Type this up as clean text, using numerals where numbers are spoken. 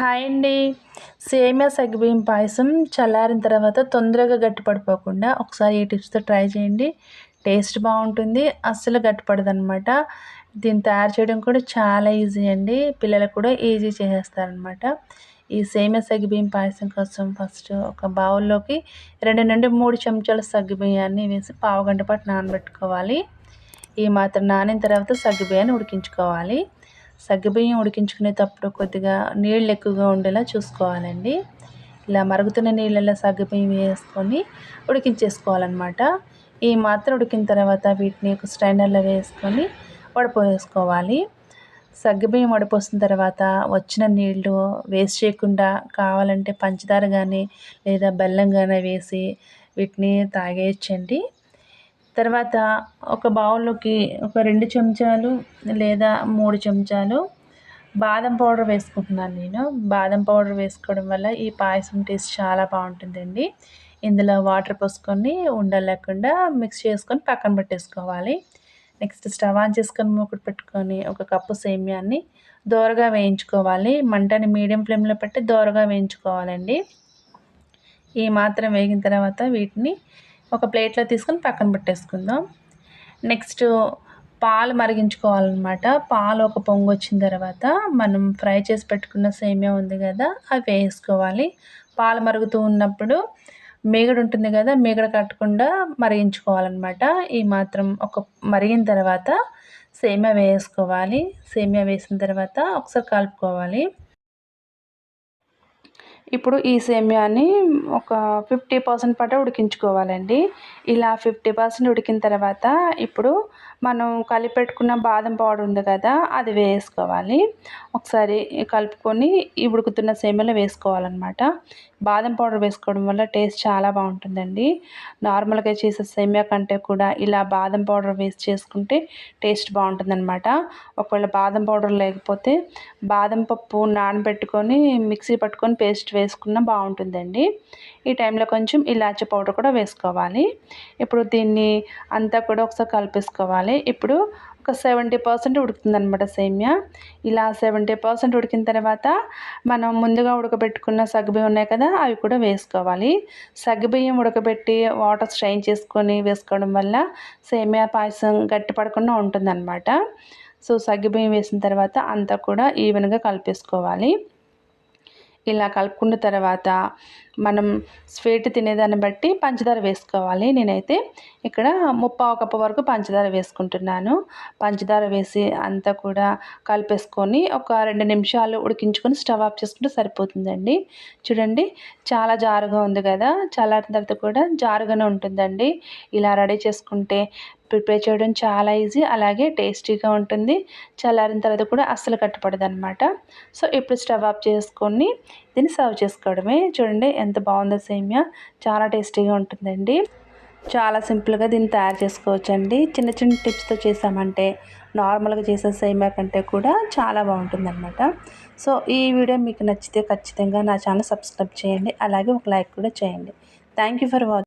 Hi అండి. సేమియా సగ్గుబియ్యం పాయసం చల్లారిన తర్వాత తొందరగా గట్టి పడిపోకుండా ఒకసారి ఈ టిప్స్తో ట్రై చేయండి. టేస్ట్ బాగుంటుంది, అస్సలు గట్టిపడదనమాట. దీన్ని తయారు చేయడం కూడా చాలా ఈజీ అండి. పిల్లలకు కూడా ఈజీ చేసేస్తారనమాట. ఈ సేమియా సగ్గుబియ్యం పాయసం కోసం ఫస్ట్ ఒక బౌల్లోకి 2 నుండి 3 చెంచాల సగ్గుబియ్యాన్ని వేసి పావుగంట పాటు నానబెట్టుకోవాలి. ఈ మాత్రం నానిన తర్వాత సగ్గుబియ్యాన్ని ఉడికించుకోవాలి. సగ్గుబియ్యం ఉడికించుకునేటప్పుడు కొద్దిగా నీళ్ళు ఎక్కువగా ఉండేలా చూసుకోవాలండి. ఇలా మరుగుతున్న నీళ్ళల్లో సగ్గుబియ్యం వేసుకొని ఉడికించేసుకోవాలన్నమాట. ఈ మాత్రం ఉడికిన తర్వాత వీటిని ఒక స్ట్రైనర్లో వేసుకొని వడపోసేసుకోవాలి. సగ్గుబియ్యం వడపోసిన తర్వాత వచ్చిన నీళ్ళు వేస్ట్ చేయకుండా కావాలంటే పంచదార కానీ లేదా బెల్లం కానీ వేసి వీటిని తాగేయచ్చండి. తర్వాత ఒక బౌల్లోకి ఒక 2 చెంచాలు లేదా 3 చెంచాలు బాదం పౌడర్ వేసుకుంటున్నాను నేను. బాదం పౌడర్ వేసుకోవడం వల్ల ఈ పాయసం టేస్ట్ చాలా బాగుంటుందండి. ఇందులో వాటర్ పోసుకొని ఉండలు లేకుండా మిక్స్ చేసుకొని పక్కన పెట్టేసుకోవాలి. నెక్స్ట్ స్టవ్ ఆన్ చేసుకొని మూకుడు పెట్టుకొని ఒక కప్పు సేమియాన్ని దోరగా వేయించుకోవాలి. మంటని మీడియం ఫ్లేమ్లో పెట్టి దోరగా వేయించుకోవాలండి. ఈ మాత్రం వేగిన తర్వాత వీటిని ఒక ప్లేట్లో తీసుకొని పక్కన పెట్టేసుకుందాం. నెక్స్ట్ పాలు మరిగించుకోవాలన్నమాట. పాలు ఒక పొంగు వచ్చిన తర్వాత మనం ఫ్రై చేసి పెట్టుకున్న సేమియా ఉంది కదా, అవి వేసుకోవాలి. పాలు మరుగుతూ ఉన్నప్పుడు మీగడ ఉంటుంది కదా, మీగడ కట్టకుండా మరిగించుకోవాలన్నమాట. ఈ మాత్రం ఒక మరిగిన తర్వాత సేమియా వేసుకోవాలి. సేమియా వేసిన తర్వాత ఒకసారి కలుపుకోవాలి. ఇప్పుడు ఈ సేమియాని ఒక 50% పాటు ఉడికించుకోవాలండి. ఇలా 50% ఉడికిన తర్వాత ఇప్పుడు మనం కలిపెట్టుకున్న బాదం పౌడర్ ఉంది కదా, అది వేసుకోవాలి. ఒకసారి కలుపుకొని ఈ ఉడుకుతున్న సేమియాలో వేసుకోవాలన్నమాట. బాదం పౌడర్ వేసుకోవడం వల్ల టేస్ట్ చాలా బాగుంటుందండి. నార్మల్గా చేసే సేమియా కంటే కూడా ఇలా బాదం పౌడర్ వేసి చేసుకుంటే టేస్ట్ బాగుంటుందన్నమాట. ఒకవేళ బాదం పౌడర్ లేకపోతే బాదం పప్పు నానబెట్టుకొని మిక్సీ పట్టుకొని పేస్ట్ వేసుకున్నా బాగుంటుందండి. ఈ టైంలో కొంచెం ఇలాచీ పౌడర్ కూడా వేసుకోవాలి. ఇప్పుడు దీన్ని అంతా కూడా ఒకసారి కలిపేసుకోవాలి. ఇప్పుడు ఒక 70% ఉడుకుతుందన్నమాట సేమియా. ఇలా 70% ఉడికిన తర్వాత మనం ముందుగా ఉడకబెట్టుకున్న సగ్గుబియ్యం ఉన్నాయి కదా, అవి కూడా వేసుకోవాలి. సగ్గుబియ్యం ఉడకబెట్టి వాటర్ స్ట్రెయిన్ చేసుకొని వేసుకోవడం వల్ల సేమియా పాయసం గట్టి పడకుండా ఉంటుందన్నమాట. సో సగ్గుబియ్యం వేసిన తర్వాత అంతా కూడా ఈవెన్గా కలిపేసుకోవాలి. ఇలా కలుపుకున్న తర్వాత మనం స్వీట్ తినేదాన్ని బట్టి పంచదార వేసుకోవాలి. నేనైతే ఇక్కడ 3/4 కప్పు వరకు పంచదార వేసుకుంటున్నాను. పంచదార వేసి అంతా కూడా కలిపేసుకొని ఒక 2 నిమిషాలు ఉడికించుకొని స్టవ్ ఆఫ్ చేసుకుంటే సరిపోతుందండి. చూడండి, చాలా జారుగా ఉంది కదా, చల్లారిన తర్వాత కూడా జారుగానే ఉంటుందండి. ఇలా రెడీ చేసుకుంటే ప్రిపేర్ చేయడం చాలా ఈజీ, అలాగే టేస్టీగా ఉంటుంది. చల్లారిన తర్వాత కూడా అస్సలు కట్టుపడదు అనమాట. సో ఇప్పుడు స్టవ్ ఆఫ్ చేసుకొని దీన్ని సర్వ్ చేసుకోవడమే. చూడండి ఎంత బాగుందో సేమియా, చాలా టేస్టీగా ఉంటుందండి. చాలా సింపుల్గా దీన్ని తయారు చేసుకోవచ్చండి. చిన్న చిన్న టిప్స్తో చేసామంటే నార్మల్గా చేసే సేమియా కంటే కూడా చాలా బాగుంటుందన్నమాట. సో ఈ వీడియో మీకు నచ్చితే ఖచ్చితంగా నా ఛానల్ సబ్స్క్రైబ్ చేయండి, అలాగే ఒక లైక్ కూడా చేయండి. Thank you for watching.